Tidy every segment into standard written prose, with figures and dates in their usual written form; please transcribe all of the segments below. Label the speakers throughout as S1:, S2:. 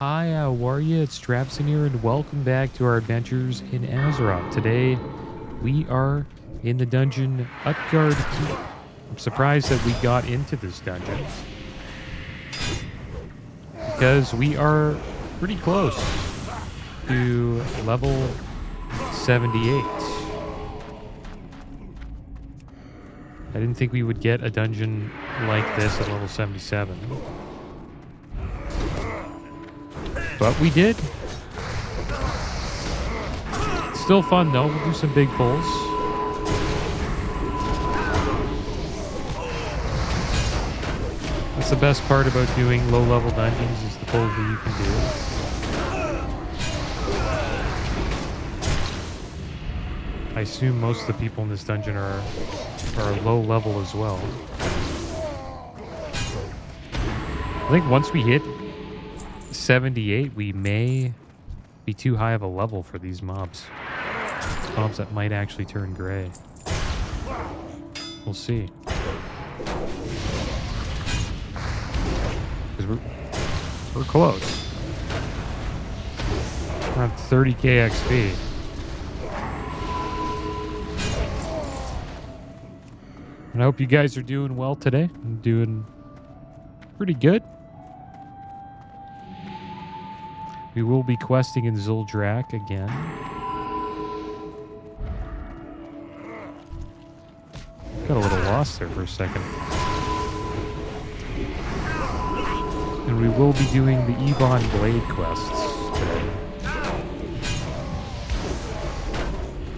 S1: Hi, Warrior, it's Traviseen here, and welcome back to our adventures in Azeroth. Today, we are in the dungeon Utgard Keep. I'm surprised that we got into this dungeon, because we are pretty close to level 78. I didn't think we would get a dungeon like this at level 77. But we did. Still fun though. We'll do some big pulls. That's the best part about doing low-level dungeons is the pulls that you can do. I assume most of the people in this dungeon are low level as well. I think once we hit 78, we may be too high of a level for these mobs. Mobs that might actually turn gray. We'll see. Because we're close. We're on 30k XP. And I hope you guys are doing well today. I'm doing pretty good. We will be questing in Zuldrak again. Got a little lost there for a second. And we will be doing the Ebon Blade quests today.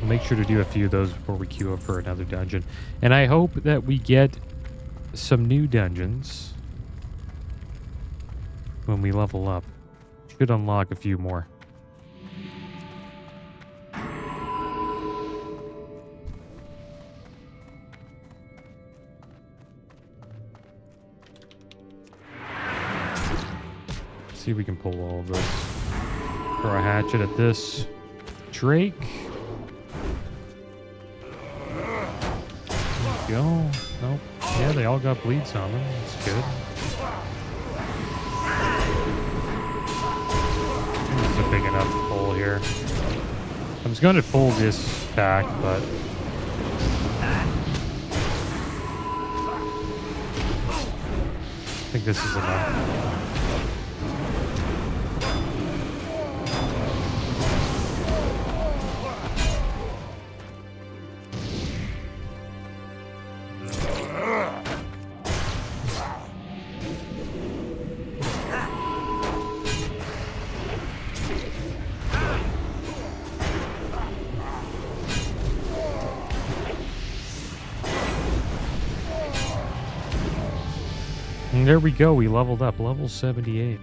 S1: I'll make sure to do a few of those before we queue up for another dungeon. And I hope that we get some new dungeons when we level up. Should unlock a few more. See if we can pull all of this. Throw a hatchet at this Drake. There we go. Nope. Yeah, they all got bleeds on them. That's good. A big enough pull here. I was going to pull this back, but I think this is enough. And there we go. We leveled up. Level 78.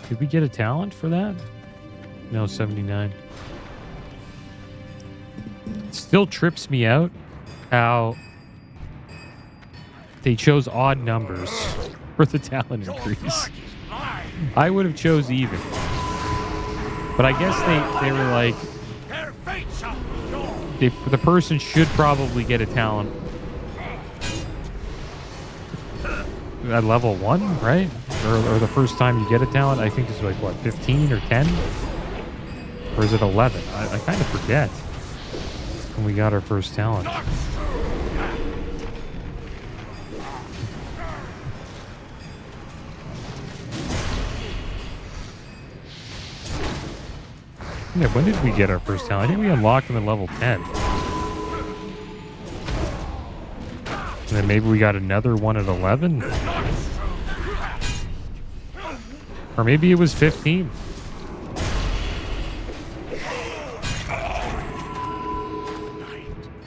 S1: Did we get a talent for that? No, 79. It still trips me out how they chose odd numbers for the talent increase. I would have chose even. But I guess they were like, the person should probably get a talent at level 1, right? Or the first time you get a talent, I think it's like, what, 15 or 10? Or is it 11? I kind of forget when we got our first talent. Yeah, when did we get our first talent? I think we unlocked them at level 10. And then maybe we got another one at 11? Or maybe it was 15.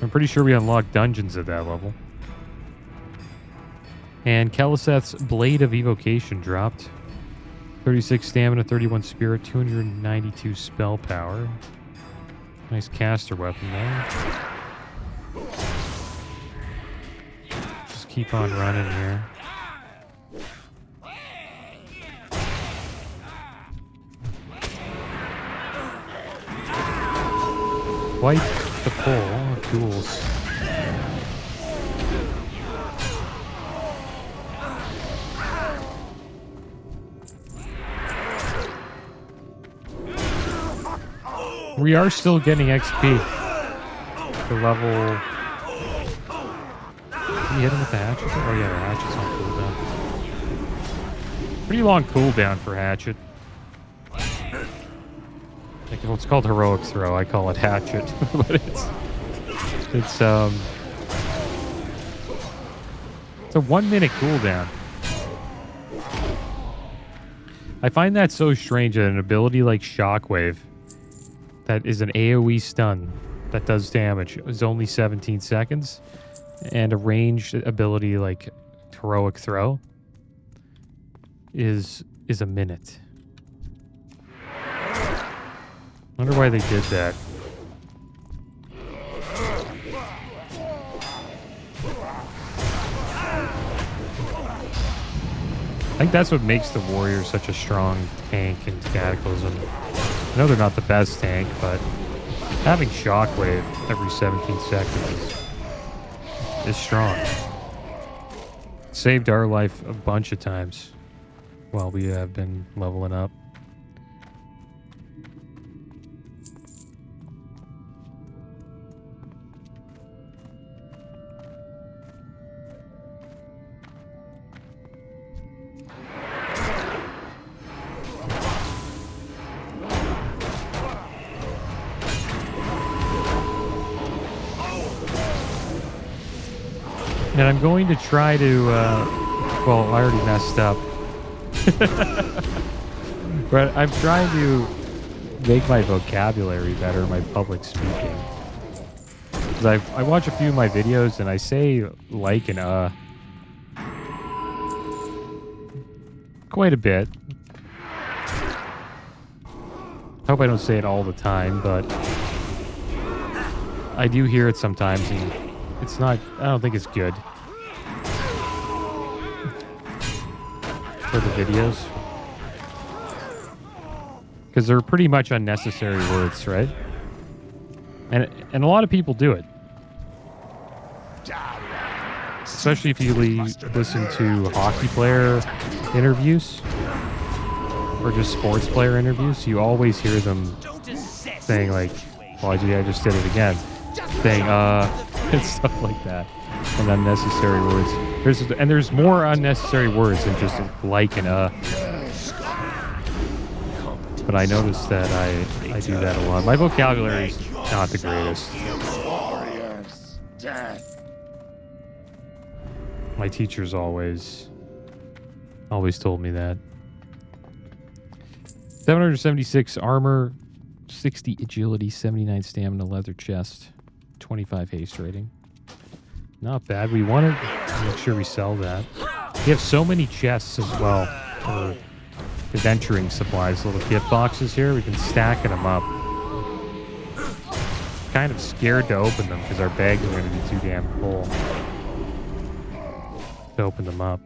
S1: I'm pretty sure we unlocked dungeons at that level. And Keliseth's Blade of Evocation dropped. 36 stamina, 31 spirit, 292 spell power. Nice caster weapon there. Just keep on running here. Wipe the pull. Tools. We are still getting XP. The level... Did we hit him with the hatchet? Oh yeah, the hatchet's on cooldown. Pretty long cooldown for hatchet. Like, well, it's called heroic throw. I call it hatchet. But it's a 1 minute cooldown. I find that so strange that an ability like Shockwave that is an AoE stun that does damage is only 17 seconds, and a ranged ability like heroic throw is a minute. Wonder why they did that. I think that's what makes the Warrior such a strong tank in Cataclysm. I know they're not the best tank, but having Shockwave every 17 seconds is strong. It saved our life a bunch of times while we have been leveling up. And I'm going to try to, well, I already messed up. But I'm trying to make my vocabulary better, my public speaking. Because I watch a few of my videos and I say like and quite a bit. Hope I don't say it all the time, but I do hear it sometimes, and it's not, I don't think it's good for the videos. Because they're pretty much unnecessary words, right? And a lot of people do it. Especially if you listen to hockey player interviews or just sports player interviews, you always hear them saying like, well, gee, I just did it again. Saying, and stuff like that. And unnecessary words. There's more unnecessary words than just like and But I noticed that I do that a lot. My vocabulary is not the greatest. My teachers always told me that. 776 armor, 60 agility, 79 stamina, leather chest, 25 haste rating. Not bad. We want to make sure we sell that. We have so many chests as well for adventuring supplies. Little gift boxes here. We've been stacking them up. Kind of scared to open them because our bags are going to be too damn full to open them up.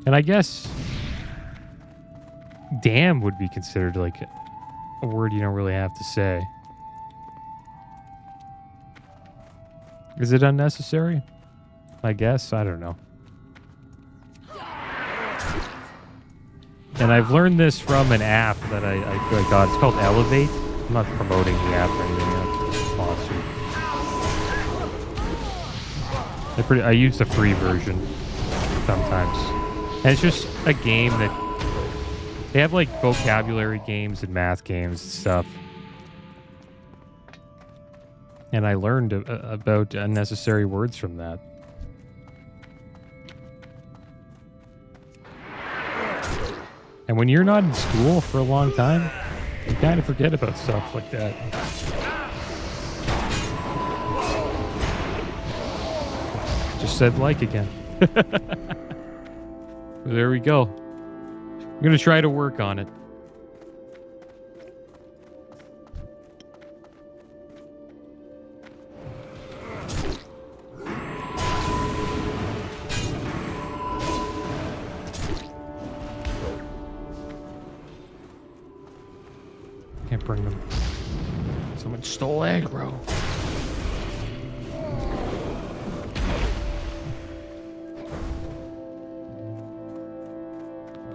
S1: And I guess damn would be considered like a word you don't really have to say. Is it unnecessary? I guess. I don't know. And I've learned this from an app that I got. It's called Elevate. I'm not promoting the app or anything. It's sponsored. I use the free version sometimes. And it's just a game that they have like vocabulary games and math games and stuff. And I learned about unnecessary words from that. And when you're not in school for a long time, you kind of forget about stuff like that. Just said like again. There we go. I'm going to try to work on it. Can't bring them. Someone stole aggro.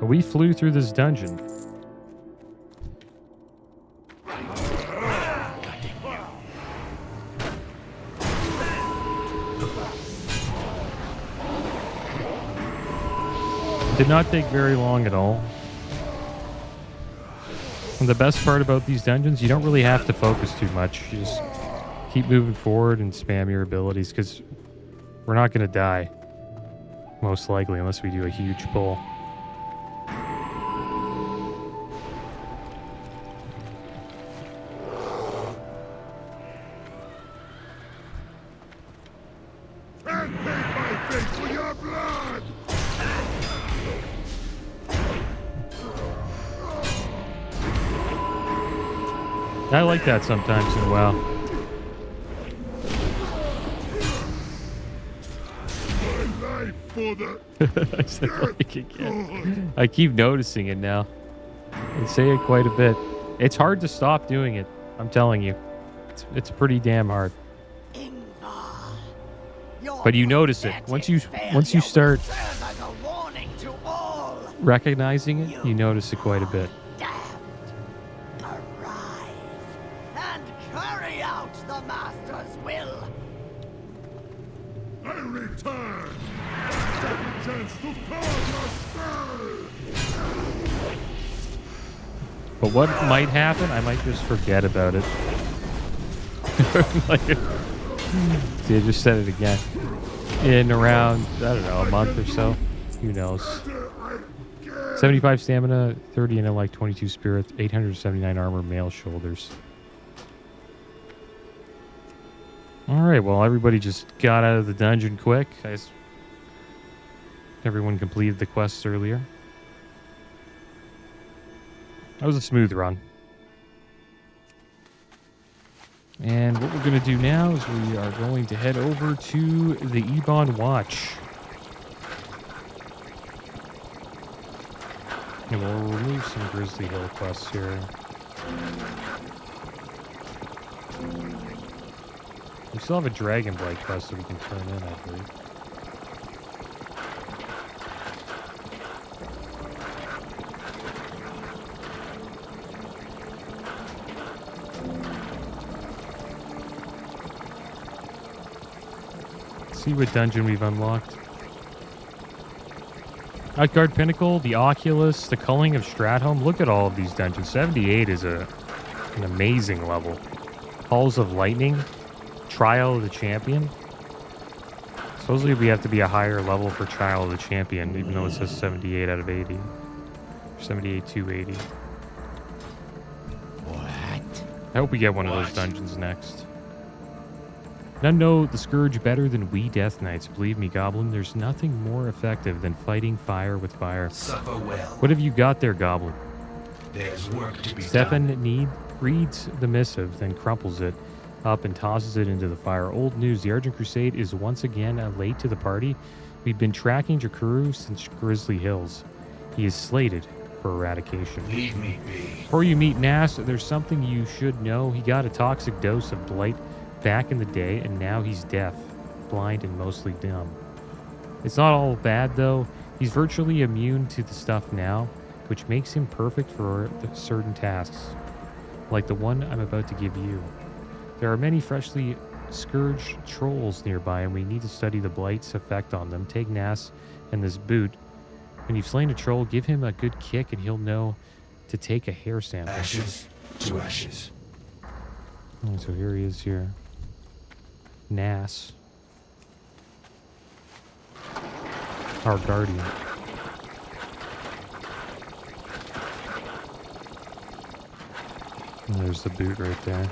S1: But we flew through this dungeon. Did not take very long at all. And the best part about these dungeons, you don't really have to focus too much. You just keep moving forward and spam your abilities, because we're not going to die. Most likely, unless we do a huge pull. I like that sometimes in WoW. I said like again. I keep noticing it now. I say it quite a bit. It's hard to stop doing it. I'm telling you. It's pretty damn hard. But you notice it. Once you start recognizing it, you notice it quite a bit. But what might happen, I might just forget about it. See, I just said it again. In around, I don't know, a month or so. Who knows? 75 stamina, 30 intellect, 22 spirit, 879 armor, male shoulders. Alright, well, everybody just got out of the dungeon quick. Everyone completed the quests earlier. That was a smooth run. And what we're going to do now is we are going to head over to the Ebon Watch. And we'll remove some Grizzly Hill quests here. We still have a Dragonblight quest that we can turn in, I believe. See what dungeon we've unlocked. Outguard Pinnacle, the Oculus, the Culling of Stratholme. Look at all of these dungeons. 78 is an amazing level. Halls of Lightning, Trial of the Champion. Supposedly we have to be a higher level for Trial of the Champion, even though it says 78 out of 80. 78 to 80.
S2: What?
S1: I hope we get one of those dungeons next. None know the Scourge better than we Death Knights. Believe me, Goblin, there's nothing more effective than fighting fire with fire.
S2: Suffer well.
S1: What have you got there, Goblin?
S2: There's work to be
S1: Stefan
S2: done.
S1: reads the missive, then crumples it up and tosses it into the fire. Old news, the Argent Crusade is once again late to the party. We've been tracking Jakuru since Grizzly Hills. He is slated for eradication.
S2: Leave me be.
S1: Before you meet Nass, there's something you should know. He got a toxic dose of blight back in the day, and now he's deaf, blind, and mostly dumb. It's not all bad, though. He's virtually immune to the stuff now, which makes him perfect for certain tasks, like the one I'm about to give you. There are many freshly scourged trolls nearby, and we need to study the blight's effect on them. Take Nass and this boot. When you've slain a troll, give him a good kick, and he'll know to take a hair sample.
S2: Ashes to ashes.
S1: Oh, so here he is here. Nass. Our guardian. And there's the boot right there.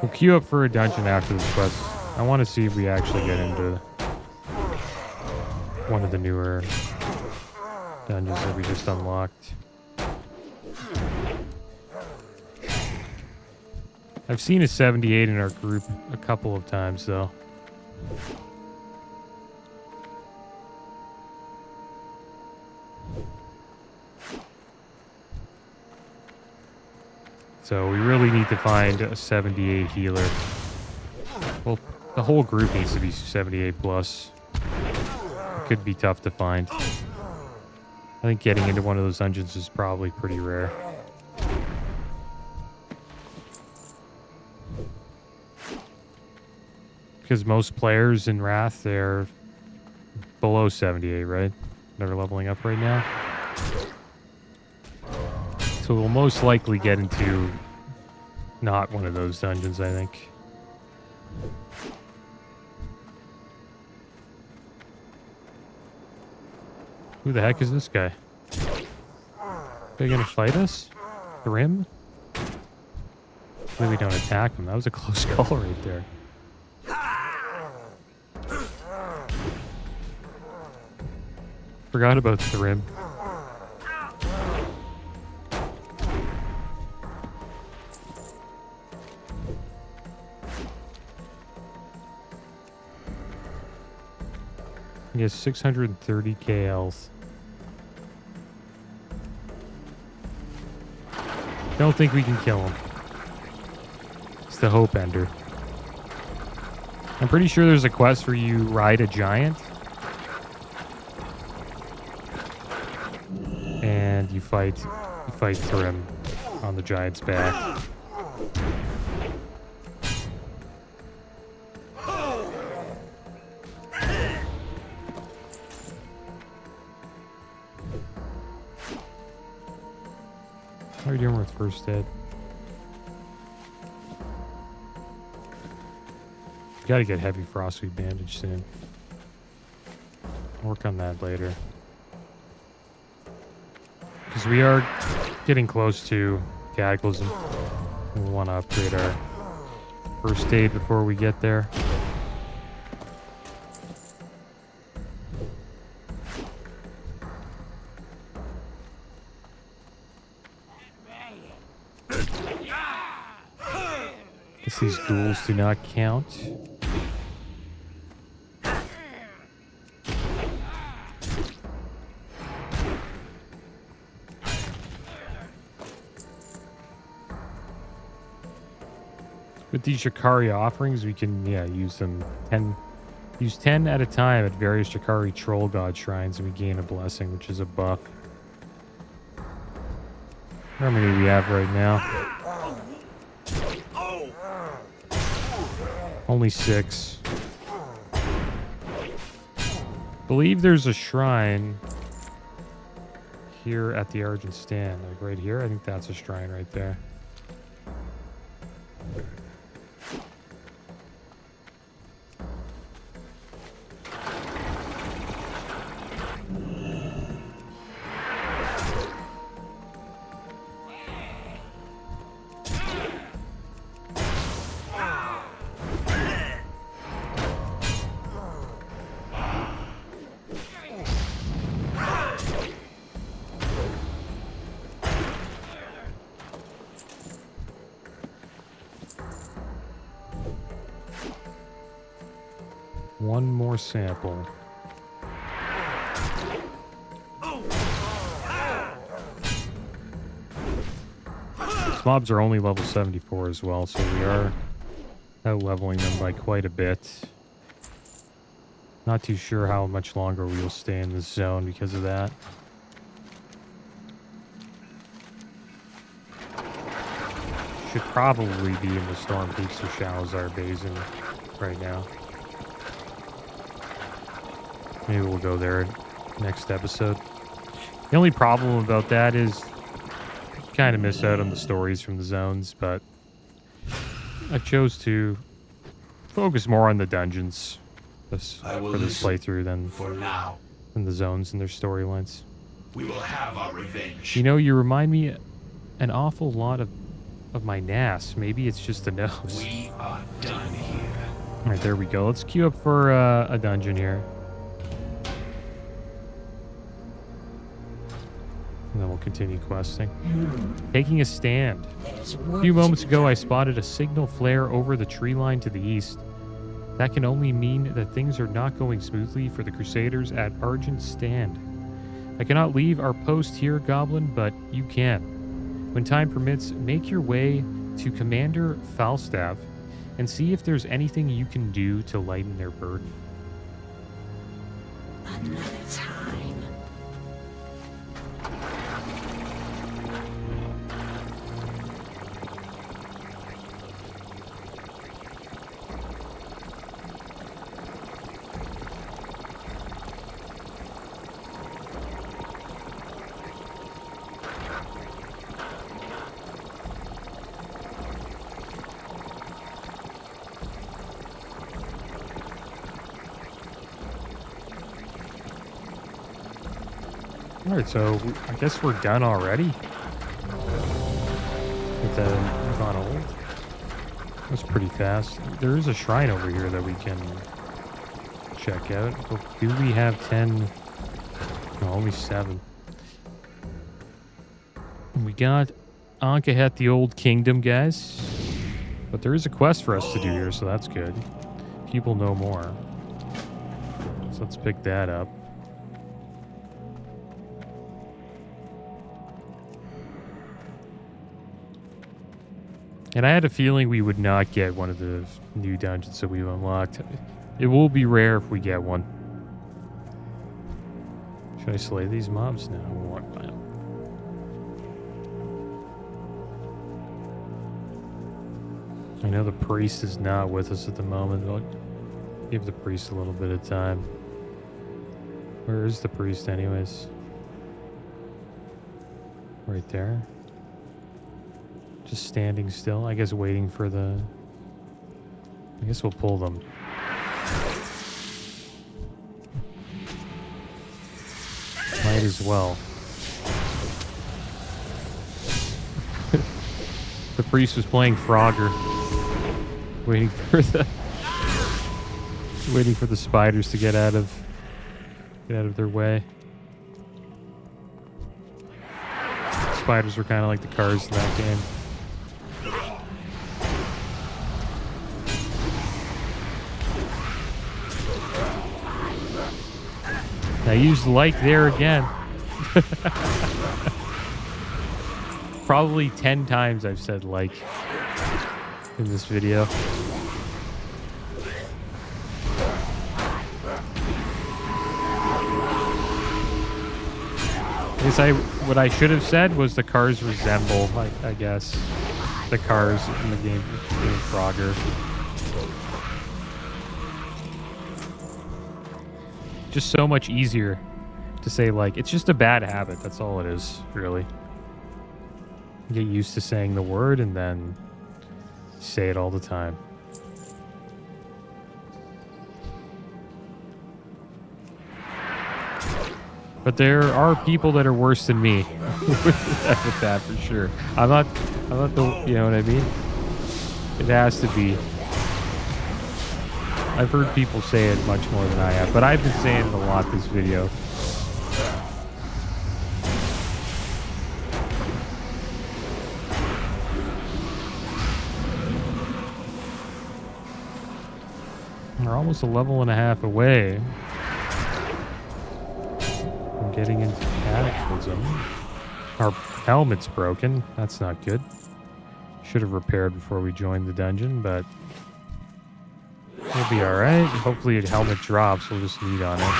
S1: We'll queue up for a dungeon after this quest. I want to see if we actually get into one of the newer dungeons that we just unlocked. I've seen a 78 in our group a couple of times, though. So we really need to find a 78 healer. Well, the whole group needs to be 78 plus. It could be tough to find. I think getting into one of those dungeons is probably pretty rare. Because most players in Wrath, they're below 78, right? They're leveling up right now. So we'll most likely get into not one of those dungeons, I think. Who the heck is this guy? Are they gonna fight us? Grim? Maybe we don't attack him. That was a close call right there. Forgot about Thrym. He has 630k health. Don't think we can kill him. It's the Hope Ender. I'm pretty sure there's a quest where you ride a giant. And you fight Thrym on the giant's back. How are you doing with first aid? Gotta get heavy frostweed bandage soon. Work on that later. Because we are getting close to Cataclysm. We want to upgrade our first aid before we get there. Guess these ghouls do not count. With these Shikari offerings, we can, use them 10 at a time at various Shikari troll god shrines, and we gain a blessing, which is a buff. How many do we have right now? Only 6. Believe there's a shrine here at the Argent Stand, like right here. I think that's a shrine right there. One more sample. These mobs are only level 74 as well, so we are out leveling them by quite a bit. Not too sure how much longer we will stay in this zone because of that. Should probably be in the Storm Peaks or Shalazar Basin right now. Maybe we'll go there next episode. The only problem about that is kind of miss out on the stories from the zones, but I chose to focus more on the dungeons for this playthrough than the zones and their storylines.
S2: We will have our revenge.
S1: You know, you remind me an awful lot of my NAS. Maybe it's just the nose.
S2: We are done here.
S1: All right, there we go. Let's queue up for a dungeon here. And then we'll continue questing. Taking a stand. A few moments ago, I spotted a signal flare over the tree line to the east. That can only mean that things are not going smoothly for the Crusaders at Argent Stand. I cannot leave our post here, Goblin, but you can. When time permits, make your way to Commander Falstaff and see if there's anything you can do to lighten their burden.
S3: Another time.
S1: Alright, so I guess we're done already. With the gone old. That's pretty fast. There is a shrine over here that we can check out. But do we have 10? No, only 7. We got Ankahet, the Old Kingdom, guys. But there is a quest for us to do here, so that's good. People know more. So let's pick that up. And I had a feeling we would not get one of the new dungeons that we've unlocked. It will be rare if we get one. Should I slay these mobs? No, we won't. I know the priest is not with us at the moment. I'll give the priest a little bit of time. Where is the priest anyways? Right there. Just standing still. I guess waiting for the... I guess we'll pull them. Might as well. The priest was playing Frogger. Waiting for the spiders to get out of their way. Spiders were kind of like the cars in that game. I used like there again. Probably 10 times I've said like in this video. What I should have said was the cars resemble, I guess, the cars in the game Frogger. Just so much easier to say like. It's just a bad habit. That's all it is, really. Get used to saying the word and then say it all the time. But there are people that are worse than me with that for sure. I'm not the, you know what I mean? It has to be. I've heard people say it much more than I have, but I've been saying it a lot this video. We're almost a level and a half away from getting into Cataclysm. Our helmet's broken. That's not good. Should have repaired before we joined the dungeon, but we'll be alright. Hopefully a helmet drops. We'll just need on it.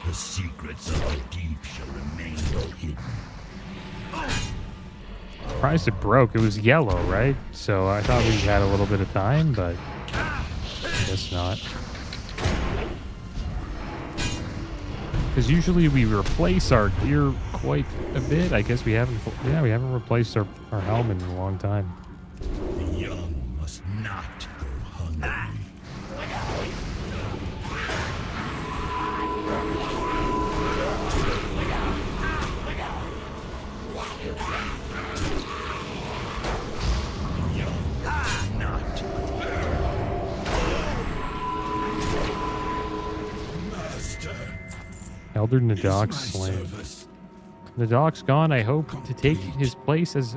S2: The secrets of the deep shall remain hidden.
S1: Surprised it broke. It was yellow, right? So I thought we had a little bit of time, but I guess not. Because usually we replace our gear quite a bit. I guess we haven't. Yeah, we haven't replaced our helmet in a long time.
S2: The young must not go hungry.
S1: Elder Nadok's slain. Nadok's gone. I hope to take his place as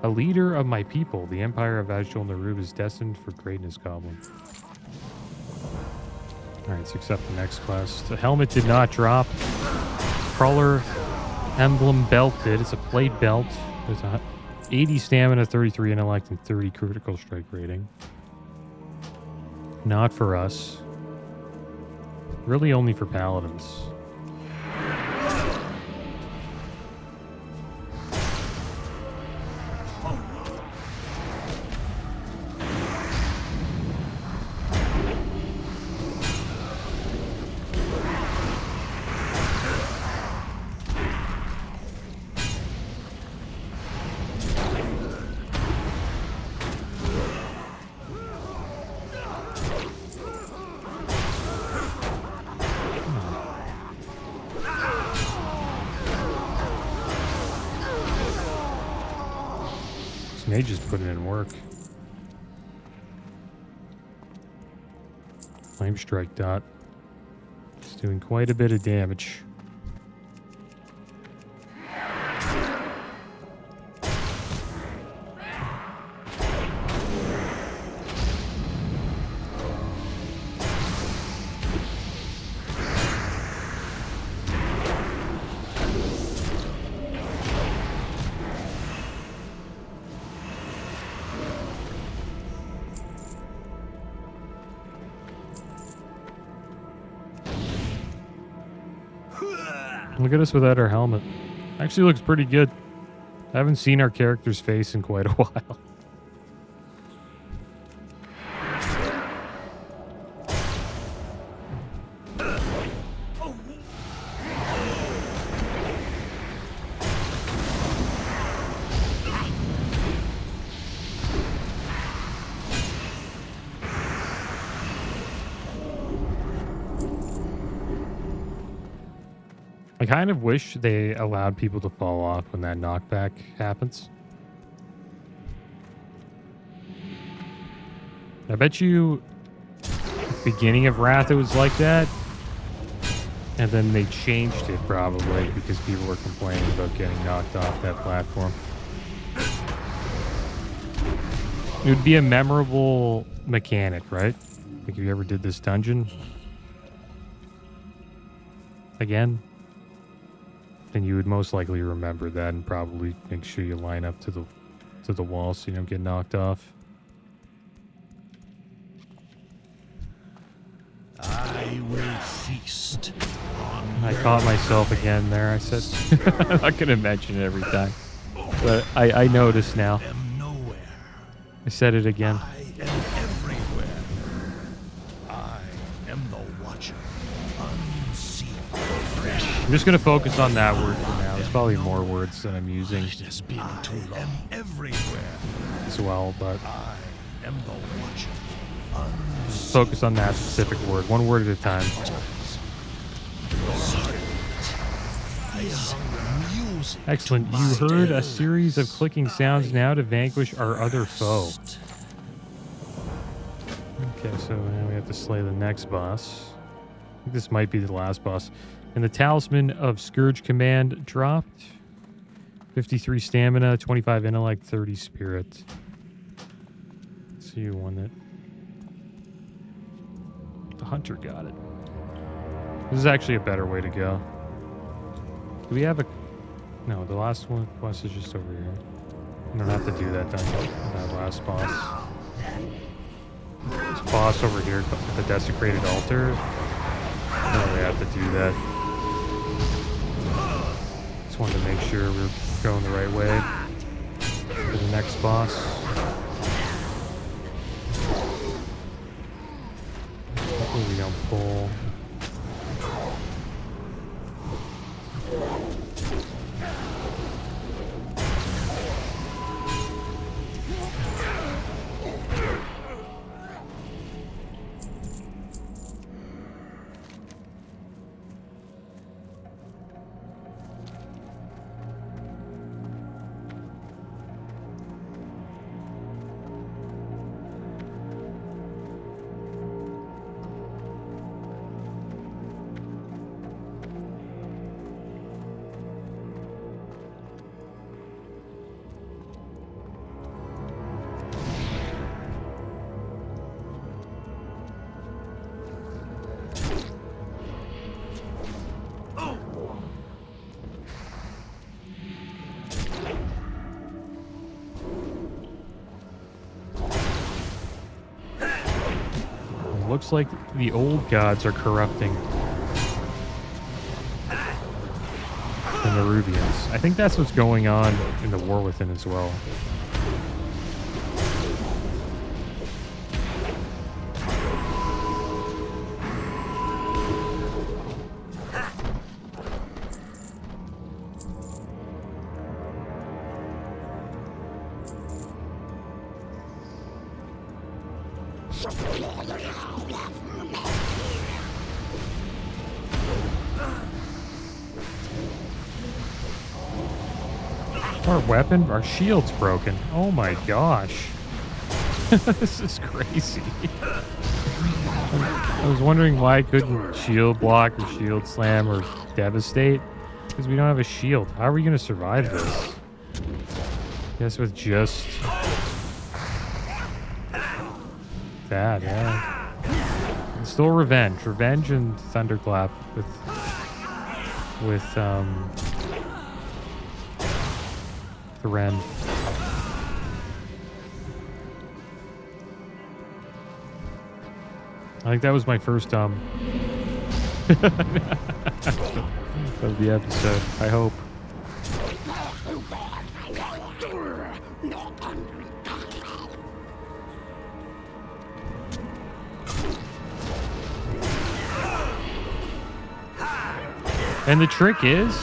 S1: a leader of my people. The Empire of Azjol Narub is destined for greatness, Goblin. Alright, let's accept the next quest. The helmet did not drop. Crawler emblem belt did. It's a plate belt. There's 80 stamina, 33 intellect, and 30 critical strike rating. Not for us. Really only for paladins. Mage is putting in work. Flame strike dot. It's doing quite a bit of damage. Look at us without our helmet. Actually looks pretty good. I haven't seen our character's face in quite a while. I kind of wish they allowed people to fall off when that knockback happens. I bet you at the beginning of Wrath it was like that. And then they changed it probably because people were complaining about getting knocked off that platform. It would be a memorable mechanic, right? Like if you ever did this dungeon again, then you would most likely remember that and probably make sure you line up to the wall so you don't get knocked off.
S2: I will feast on
S1: I caught myself again there. I said I'm not gonna mention it every time, but I noticed now.
S2: am nowhere.
S1: I said it again.
S2: I am everywhere. I am the watcher. Unseen. Fresh.
S1: I'm just gonna focus on that word for now. There's probably more words that I'm using
S2: It has been too long. I am everywhere.
S1: as well, but
S2: I am the watcher.
S1: just focus on that specific word, one word at a time.
S2: Music.
S1: Excellent. You heard a series of clicking sounds now to vanquish our other foe. Okay, so now we have to slay the next boss. I think this might be the last boss. And the Talisman of Scourge Command dropped. 53 stamina, 25 intellect, 30 spirit. Let's see who won that. The hunter got it. This is actually a better way to go. Do we have a... No, the last one quest is just over here. I don't have to do that dungeon. That last boss. This boss over here, the desecrated altar. I don't really have to do that. Just wanted to make sure we're going the right way for the next boss. Hopefully we don't pull. Looks like the old gods are corrupting the Nerubians. I think that's what's going on in the War Within as well. Our weapon, our shield's broken. Oh my gosh. This is crazy. I was wondering why I couldn't shield block or shield slam or devastate. Because we don't have a shield. How are we going to survive this? Guess with just that, yeah. And still revenge. Revenge and thunderclap with the Ren. I think that was my first of the episode. I hope. And the trick is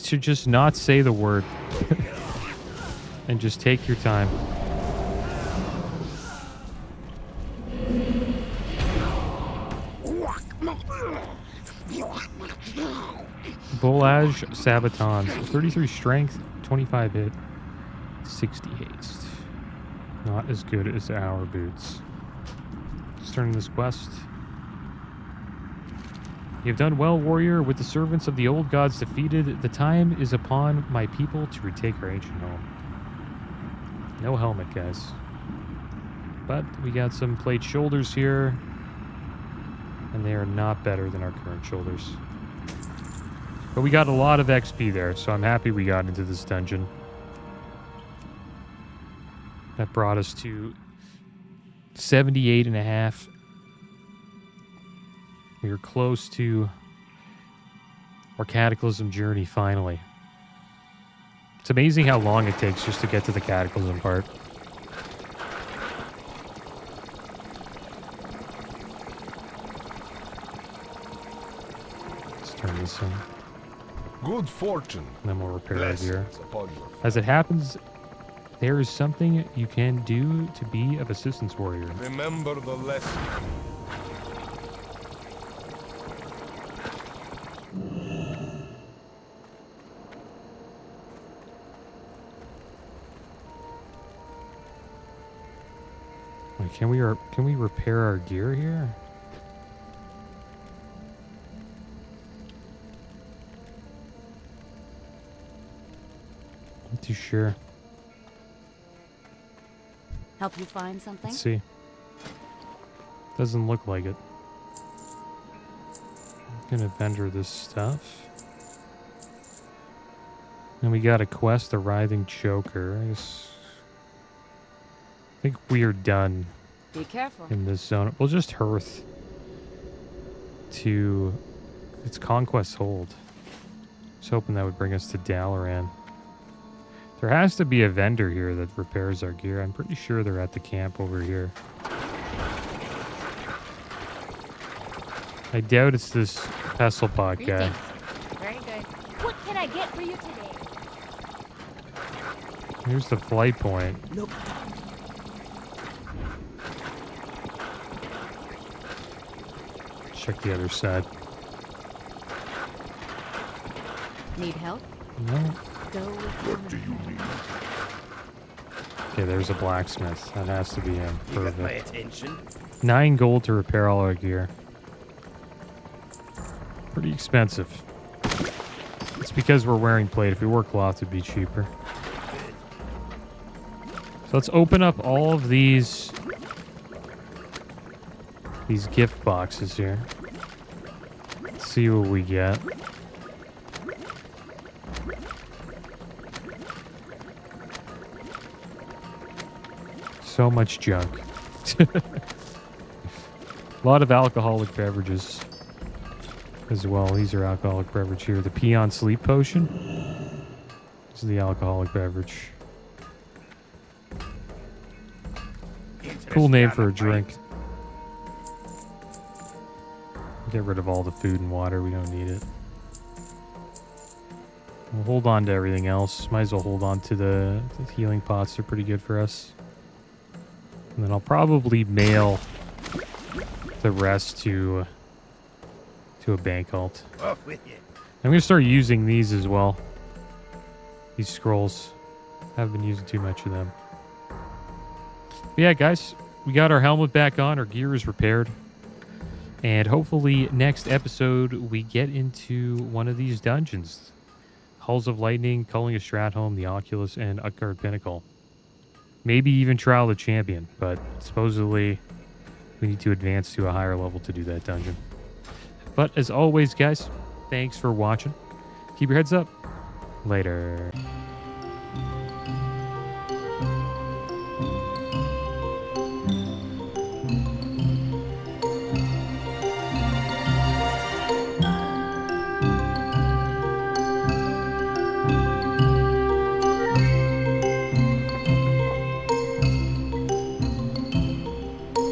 S1: to just not say the word and just take your time. Volage Sabatons, 33 strength, 25 hit, 60 haste. Not as good as our boots. Starting this quest. You've done well, warrior. With the servants of the old gods defeated, the time is upon my people to retake our ancient home. No helmet, guys. But we got some plate shoulders here, and they are not better than our current shoulders. But we got a lot of XP there, so I'm happy we got into this dungeon. That brought us to 78.5. We are close to our Cataclysm journey, finally. It's amazing how long it takes just to get to the Cataclysm part. Let's turn this in.
S3: Good fortune.
S1: And then we'll repair it here.
S3: upon your
S1: As it happens, there is something you can do to be of assistance, warrior.
S3: Remember the lesson.
S1: Wait, can we repair our gear here? Not too sure.
S4: Help you find something?
S1: Let's see. Doesn't look like it. I'm gonna vendor this stuff. And we got a quest, a writhing choker. I think we are done
S4: Be careful.
S1: in this zone. We'll just hearth to its conquest hold. I was hoping that would bring us to Dalaran. There has to be a vendor here that repairs our gear. I'm pretty sure they're at the camp over here. I doubt it's this Pestlebot guy.
S4: Greetings. Very good. What can I get for you today?
S1: Here's the flight point.
S4: Nope.
S1: Check the other side.
S4: Need help?
S1: No.
S4: Go with
S2: What do you need?
S1: Okay, there's a blacksmith. That has to be him.
S5: You got my
S1: Perfect.
S5: attention.
S1: 9 gold to repair all our gear. Pretty expensive. It's because we're wearing plate. If we wore cloth, it'd be cheaper. So let's open up all of these gift boxes here. See what we get. So much junk. A lot of alcoholic beverages as well. These are alcoholic beverage here. The Peon Sleep Potion. This is the alcoholic beverage. Cool name for a drink. Get rid of all the food and water. We don't need it. We'll hold on to everything else. Might as well hold on to the healing pots. They're pretty good for us. And then I'll probably mail the rest to a bank halt. I'm going to start using these as well. These scrolls. Haven't been using too much of them. But yeah, guys. We got our helmet back on. Our gear is repaired. And hopefully next episode we get into one of these dungeons. Halls of Lightning, Culling of Stratholme, the Oculus, and Utgard Pinnacle. Maybe even Trial of the Champion, but supposedly we need to advance to a higher level to do that dungeon. But as always, guys, thanks for watching. Keep your heads up. Later.